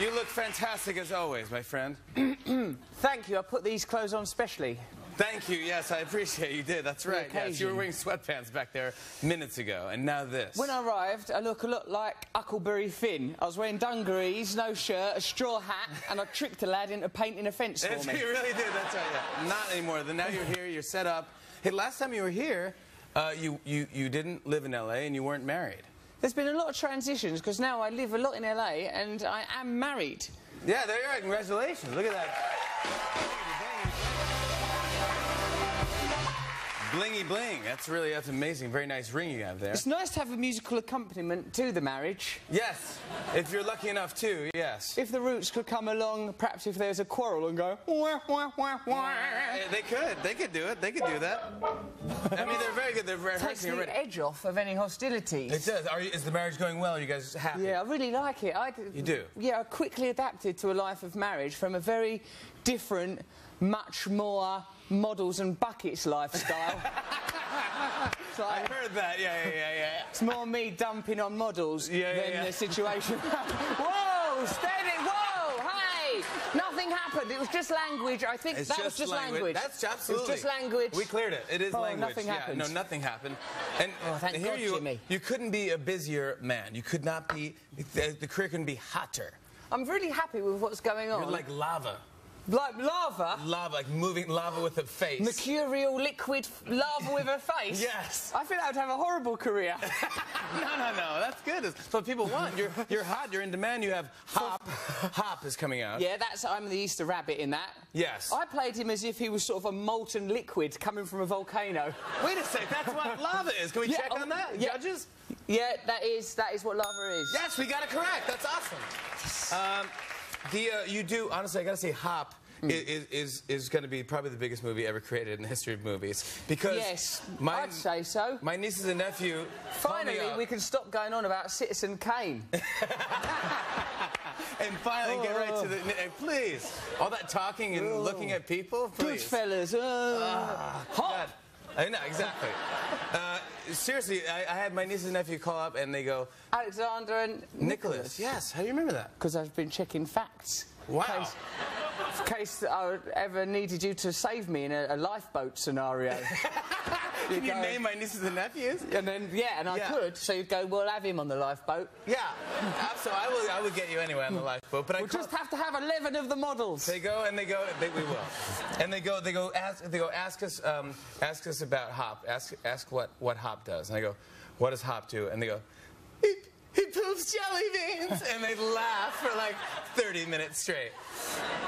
You look fantastic as always, my friend. Thank you. I put these clothes on specially. Thank you. Yes, I appreciate you did. That's right. Yes, you were wearing sweatpants back there minutes ago, and now this. When I arrived, I look a lot like Huckleberry Finn. I was wearing dungarees, no shirt, a straw hat, and I tricked a lad into painting a fence for me. You really did. That's right. Yeah. Not anymore. Now you're here. You're set up. Hey, last time you were here, you didn't live in L.A. and you weren't married. There's been a lot of transitions because now I live a lot in L.A. and I am married. Yeah, there you are. Congratulations. Look at that. Blingy bling. That's amazing. Very nice ring you have there. It's nice to have a musical accompaniment to the marriage. Yes. If you're lucky enough to, yes. If the Roots could come along, perhaps if there's a quarrel and go, wah, wah, wah, wah. They could. They could do it. They could do that. I mean, they're very good. They're very takes the edge off of any hostilities. It does. Is the marriage going well? Are you guys happy? Yeah, I really like it. You do? Yeah, I quickly adapted to a life of marriage from a very different, much more models and buckets lifestyle. So I heard that. Yeah. It's more me dumping on models than the situation. Whoa, steady, whoa, hey! Nothing happened. It was just language. I think that was just language. That's absolutely. It was just language. We cleared it. It is language. Nothing happened. No, nothing happened. And thank God, Jimmy. You couldn't be a busier man. You could not be. The career couldn't be hotter. I'm really happy with what's going on. You're like lava. Like lava? Lava, like moving lava with a face. Mercurial liquid lava with a face? Yes. I feel I would have a horrible career. No, that's good. That's what people want. You're hot, you're in demand, you have Hop. Hop is coming out. Yeah, I'm the Easter rabbit in that. Yes. I played him as if he was sort of a molten liquid coming from a volcano. Wait a sec, that's what lava is. Can we check on that, judges? Yeah, that is what lava is. Yes, we got it correct. That's awesome. You do, honestly, I gotta say, Hop is going to be probably the biggest movie ever created in the history of movies. Because yes, I'd say so. My nieces and nephew. Finally, we can stop going on about Citizen Kane. And finally get right to the... Please. All that talking and looking at people, please. Goodfellas. Hot. I know, exactly. Seriously, I had my niece and nephew call up and they go... Alexander and Nicholas. Yes, how do you remember that? Because I've been checking facts. Wow. In case I ever needed you to save me in a lifeboat scenario. Can you name my nieces and nephews? And then, I could. So you'd go, we'll have him on the lifeboat. Yeah. So I would get you anyway on the lifeboat. But we'll just have to have 11 of the models. They go and we will. And they go ask us about Hop. Ask what Hop does. And I go, what does Hop do? And they go, he poops jelly beans! And they laugh for like 30 minutes straight.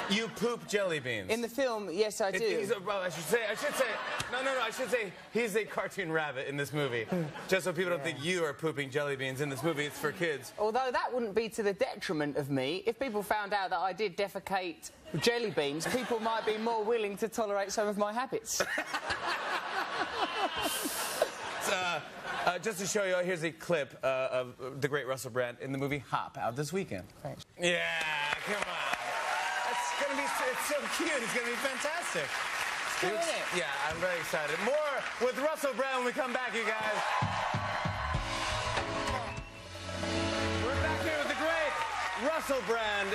You poop jelly beans. In the film, yes, I do. I should say he's a cartoon rabbit in this movie. Just so people don't think you are pooping jelly beans in this movie. It's for kids. Although that wouldn't be to the detriment of me. If people found out that I did defecate jelly beans, people might be more willing to tolerate some of my habits. Just to show you, here's a clip of the great Russell Brand in the movie Hop, out this weekend. Thanks. Yeah, come on. It's so cute. It's going to be fantastic. It's good, isn't it? Yeah, I'm very excited. More with Russell Brand when we come back, you guys. We're back here with the great Russell Brand.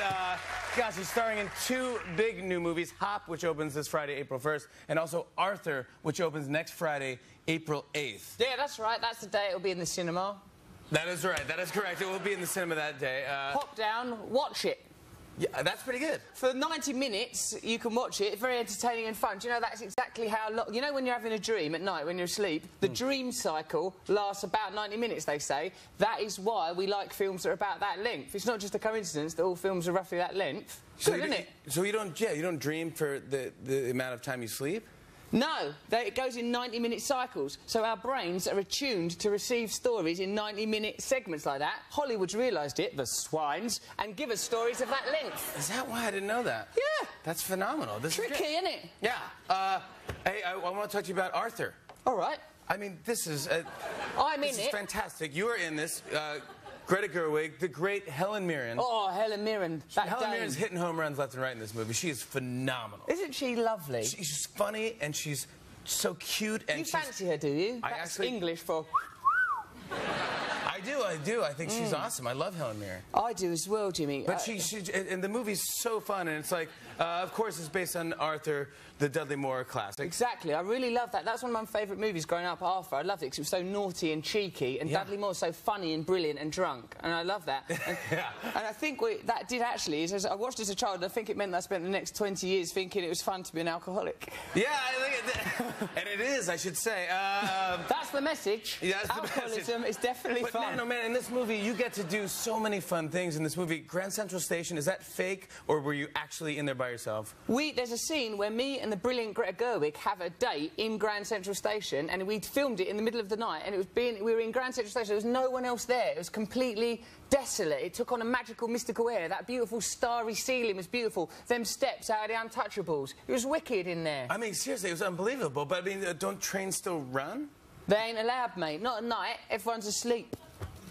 Gosh, he's starring in 2 big new movies, Hop, which opens this Friday, April 1st, and also Arthur, which opens next Friday, April 8th. Yeah, that's right. That's the day it'll be in the cinema. That is right. That is correct. It will be in the cinema that day. Pop down, watch it. Yeah, that's pretty good. For 90 minutes, you can watch it. It's very entertaining and fun. Do you know that's exactly how long... You know when you're having a dream at night, when you're asleep, the dream cycle lasts about 90 minutes, they say. That is why we like films that are about that length. It's not just a coincidence that all films are roughly that length. Good, isn't it? So you don't dream for the amount of time you sleep? No, it goes in 90-minute cycles. So our brains are attuned to receive stories in 90-minute segments like that. Hollywood's realised it, the swines, and give us stories of that length. Is that why I didn't know that? Yeah. That's phenomenal. Tricky, isn't it? Yeah. Hey, I want to talk to you about Arthur. All right. I mean, this is... I'm in it. Fantastic. You are in this. Greta Gerwig, the great Helen Mirren. Oh, Helen Mirren. Helen Mirren's hitting home runs left and right in this movie. She is phenomenal. Isn't she lovely? She's funny and she's so cute. And you fancy her, do you? That's English for... I do. I think she's awesome. I love Helen Mirren. I do as well, Jimmy. But and the movie's so fun, and it's like, of course, it's based on Arthur, the Dudley Moore classic. Exactly. I really love that. That's one of my favourite movies growing up, Arthur. I loved it because it was so naughty and cheeky, and Dudley Moore's so funny and brilliant and drunk, and I love that. And, and I think that did actually, as I watched as a child, and I think it meant that I spent the next 20 years thinking it was fun to be an alcoholic. Yeah, I think and it is, I should say. That's the message. Yeah, that's Alcoholism is definitely fun. Man, oh man, in this movie, you get to do so many fun things in this movie. Grand Central Station, is that fake, or were you actually in there by yourself? There's a scene where me and the brilliant Greta Gerwig have a date in Grand Central Station, and we filmed it in the middle of the night, and we were in Grand Central Station. There was no one else there. It was completely desolate. It took on a magical, mystical air. That beautiful starry ceiling was beautiful. Them steps out of the Untouchables. It was wicked in there. I mean, seriously, it was unbelievable. But I mean, don't trains still run? They ain't allowed, mate. Not at night. Everyone's asleep.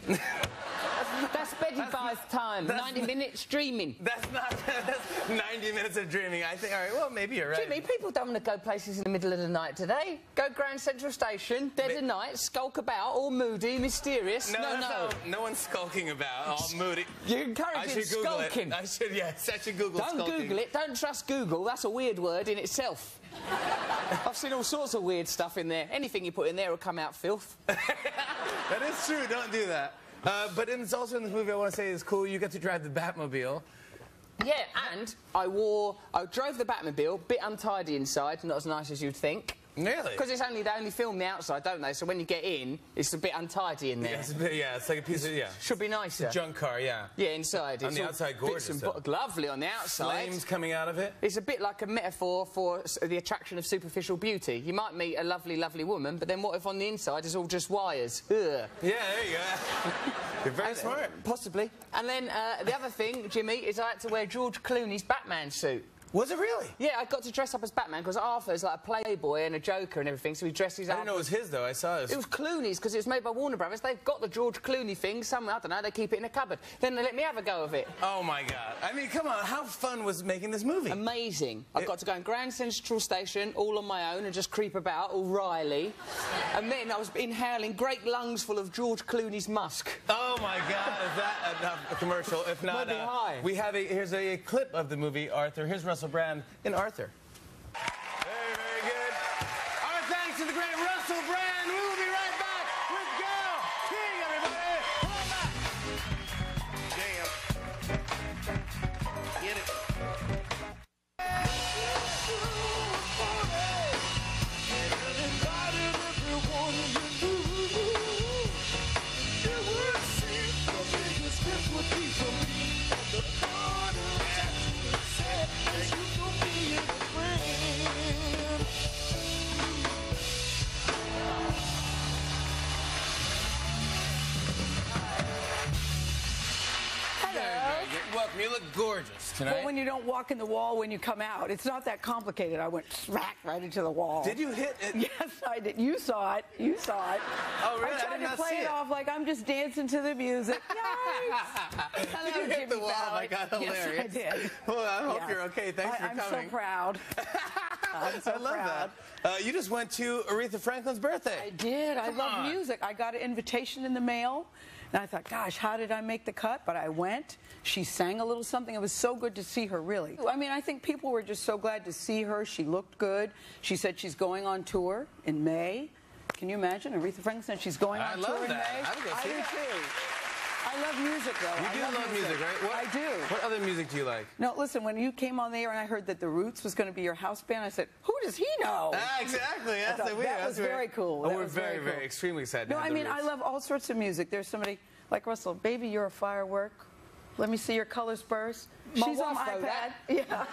That's Betty Bath time. 90 minutes dreaming. That's 90 minutes of dreaming. I think, all right, well, maybe you're right. Jimmy, people don't want to go places in the middle of the night today. Go Grand Central Station, dead of night, skulk about, all moody, mysterious. No one's skulking about, all moody. You're encouraging skulking. I should Google skulking. Don't Google it. Don't trust Google. That's a weird word in itself. I've seen all sorts of weird stuff in there. Anything you put in there will come out filth. That is true. Don't do that. But it's also in this movie, I want to say, is cool. You get to drive the Batmobile. Yeah, and I drove the Batmobile, bit untidy inside, not as nice as you'd think. Really? Because they only film the outside, don't they? So when you get in, it's a bit untidy in there. It's like a piece of, should be the junk car, yeah. Yeah, inside. On the outside, gorgeous. Lovely on the outside. Flames coming out of it. It's a bit like a metaphor for the attraction of superficial beauty. You might meet a lovely, lovely woman, but then what if on the inside it's all just wires? Ugh. Yeah, there you go. You're very smart. Possibly. And then the other thing, Jimmy, is I had to wear George Clooney's Batman suit. Was it really? Yeah, I got to dress up as Batman because Arthur's like a playboy and a Joker and everything, so he dresses up. I didn't know it was his, though. I saw it. It was Clooney's because it was made by Warner Brothers. They've got the George Clooney thing somewhere, I don't know, they keep it in a cupboard. Then they let me have a go of it. Oh, my God. I mean, come on, how fun was making this movie? Amazing. I got to go in Grand Central Station all on my own and just creep about, all wryly. And then I was inhaling great lungs full of George Clooney's musk. Oh, my God, is that a commercial? If not, we have here's a clip of the movie Arthur. Here's Russell Brand in Arthur. Very, very good. Our thanks to the great Russell Brand. We will be right back with Gayle King, everybody. Come on back. Damn. Get it. Welcome. You look gorgeous tonight. Well, when you don't walk in the wall when you come out, it's not that complicated. I went smack right into the wall. Did you hit it? Yes, I did. You saw it. You saw it. Oh, really? I tried to play it off like I'm just dancing to the music. Yikes! Did you hit the wall? Oh, my God, hilarious. Yes, I did. Well, I hope you're okay. Thanks for coming. I'm so proud. I'm so I love proud. that. You just went to Aretha Franklin's birthday. I did. I love music. I got an invitation in the mail. And I thought, gosh, how did I make the cut? But I went. She sang a little something. It was so good to see her, really. I mean, I think people were just so glad to see her. She looked good. She said she's going on tour in May. Can you imagine? Aretha Franklin said she's going on tour in May. I would go see that. Too. I love music, though. You do love music, right? I do. What other music do you like? No, listen, when you came on the air and I heard that The Roots was going to be your house band, I said, who does he know? Exactly. That was very cool. Oh, we're very, very extremely excited. No, I mean, I love all sorts of music. There's somebody like Russell, baby, you're a firework. Let me see your colors burst. She's on my iPad. Yeah.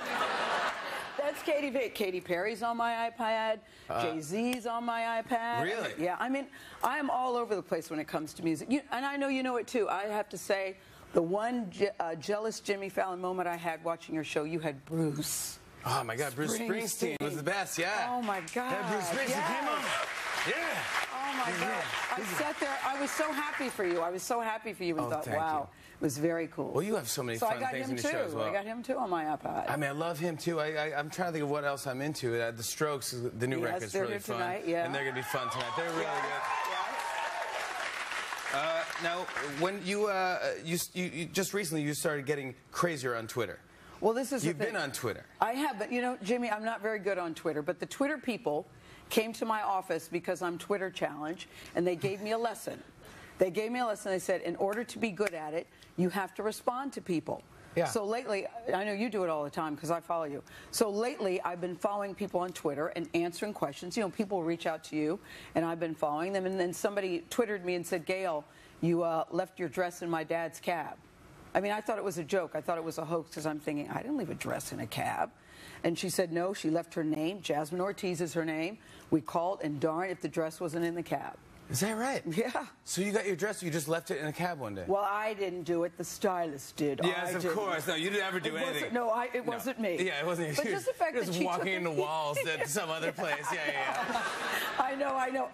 That's Katy Perry's on my iPad. Jay-Z's on my iPad. Really? Yeah. I mean, I'm all over the place when it comes to music. And I know you know it, too. I have to say, the one jealous Jimmy Fallon moment I had watching your show, you had Bruce. Oh, my God. Bruce Springsteen was the best, yeah. Oh, my God. Yeah, Bruce Springsteen came on. Yeah. Oh, my God. I sat there. I was so happy for you. I was so happy for you and thought, wow. It was very cool. Well, you have so many fun things in your show as well. I got him, too, on my iPod. I mean, I love him, too. I'm trying to think of what else I'm into. The Strokes, the new record's really fun. Tonight, yeah. And they're going to be fun tonight. They're really good. Now, when you just recently you started getting crazier on Twitter. Well, this is You've been on Twitter. I have, but you know, Jimmy, I'm not very good on Twitter. But the Twitter people came to my office because I'm Twitter challenged, and they gave me a lesson. They gave me a lesson. They said, in order to be good at it, you have to respond to people. Yeah. So lately, I know you do it all the time because I follow you. So lately, I've been following people on Twitter and answering questions. You know, people reach out to you, and I've been following them. And then somebody Twittered me and said, Gayle, you left your dress in my dad's cab. I mean, I thought it was a joke. I thought it was a hoax because I'm thinking, I didn't leave a dress in a cab. And she said, no, she left her name. Jasmine Ortiz is her name. We called, and darn if the dress wasn't in the cab. Is that right? Yeah. So you got your dress, you just left it in a cab one day? Well, I didn't do it. The stylist did. Yes, of course. No, you didn't ever do anything. It wasn't me. Yeah, it wasn't you. But just the fact that she walking took into walls at some other place. Yeah. I know.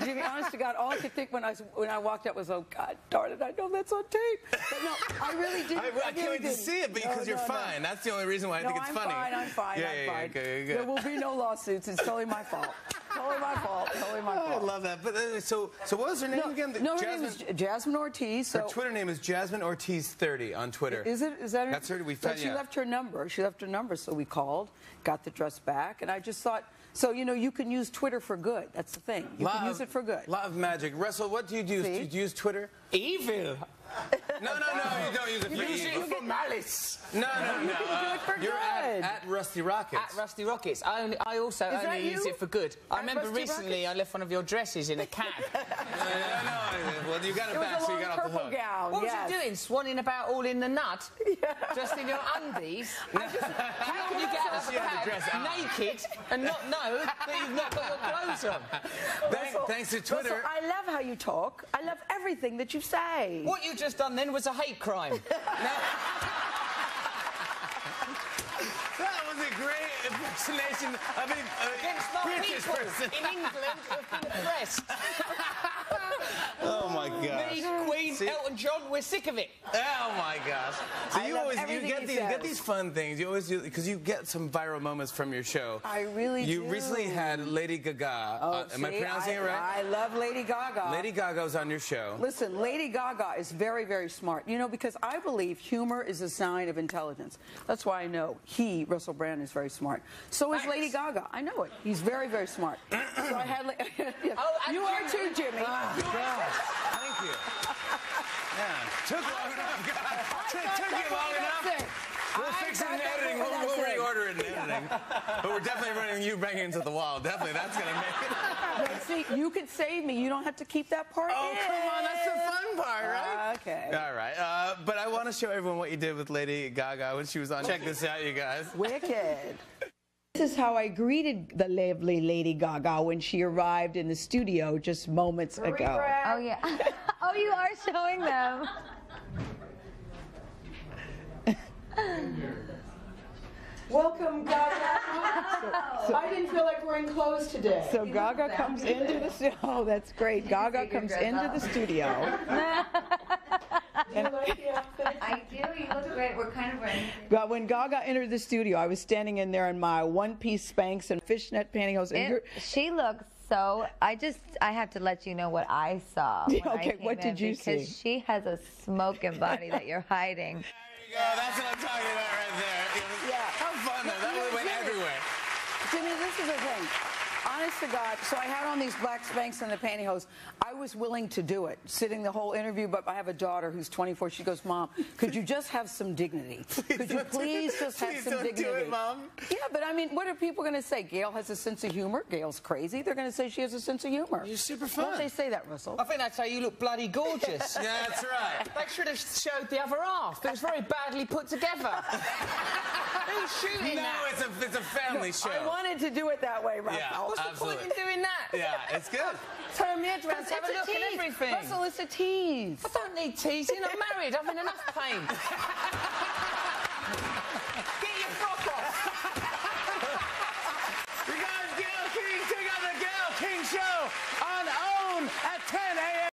Jimmy, honest to God, all I could think when I walked out was, oh, God darn it, I know that's on tape. But no, I really didn't. I can't wait to see it because you're fine. That's the only reason why I think it's funny. I'm fine. Okay, there will be no lawsuits. It's totally my fault. Totally my fault. I love that. But so what was her name again? No, her name is Jasmine Ortiz. Her Twitter name is Jasmine Ortiz 30 on Twitter. Is it? Is that her? That's her. We found. She left her number. She left her number, so we called, got the dress back, and I just thought. So, you know, you can use Twitter for good. That's the thing. You can use it for good. A lot of magic. Russell, what do you use? See? Do you use Twitter? Evil. No, you don't use it for Use evil. it for malice. No. You can do it for You're good. at Rusty Rockets. At Rusty Rockets. I also only use it for good. I remember Rusty recently I left one of your dresses in a cab. No. Well, you got it back, so you got off the hook. Gown, What was you doing? Swanning about all in the nut? Yeah. Just in your undies? How can you get out of the cab naked and not know that you've not got your clothes on? Thanks to Twitter. Russell, I love how you talk. I love everything that you say. What you just done then was a hate crime. That was a great impersonation of Against my British people person. in England who've been oppressed. Oh my gosh. Me, Queen, Elton John, we're sick of it. Oh my gosh. So I you love always everything you he get says. these fun things. You always do because you get some viral moments from your show. I really do. You recently had Lady Gaga. Am I pronouncing it right? I love Lady Gaga. Lady Gaga was on your show. Listen, Lady Gaga is very, very smart. You know, because I believe humor is a sign of intelligence. That's why I know Russell Brand, is very smart. So is Lady Gaga. I know it. He's very, very smart. So I had... yeah. Oh, you are too, Jimmy. Thank you. Yeah. Took long enough, guys. Took you long enough. We'll fix it in editing. We'll reorder it in editing. But we're definitely running you banging into the wall. Definitely, that's going to make it. But see, you could save me. You don't have to keep that part in. Oh, come on. That's the fun part, right? Okay. All right. But I want to show everyone what you did with Lady Gaga when she was on. Check this out, you guys. Wicked. This is how I greeted the lovely Lady Gaga when she arrived in the studio just moments ago. Oh, yeah. Oh, you are showing them. Welcome, Gaga. I didn't feel like wearing clothes today. So Gaga comes into the studio. Oh, that's great. Gaga comes into the studio. I do. You look great. We're kind of wearing. When Gaga entered the studio, I was standing in there in my one-piece Spanx and fishnet pantyhose. And She looks so. I have to let you know what I saw. When I Okay, came what did in, you see? Because she has a smoking body that you're hiding. There you go. That's what I'm talking about right there. Yeah. How fun, though. That went everywhere. Jimmy, this is the thing. Honest to God, so I had on these black Spanx and the pantyhose. I was willing to do it, sitting the whole interview, but I have a daughter who's 24. She goes, Mom, could you just have some dignity? Could you please just have some dignity? Please don't do it, Mom. Yeah, but I mean, what are people going to say? Gayle has a sense of humor. Gayle's crazy. They're going to say she has a sense of humor. You're super fun. Won't they say that, Russell? I think they'd say you look bloody gorgeous. Yeah, that's right. They should have showed the other half. It was very badly put together. Who's shooting that? No, it's a family show. I wanted to do it that way, Russell. Yeah, What's absolutely. the point in doing that? Yeah, it's good. Turn me address, have a look at everything. Russell, it's a tease. I don't need teasing. I'm married. I'm in enough pain. Get your frock off. You guys, Gayle King, check out the Gayle King Show on OWN at 10 a.m.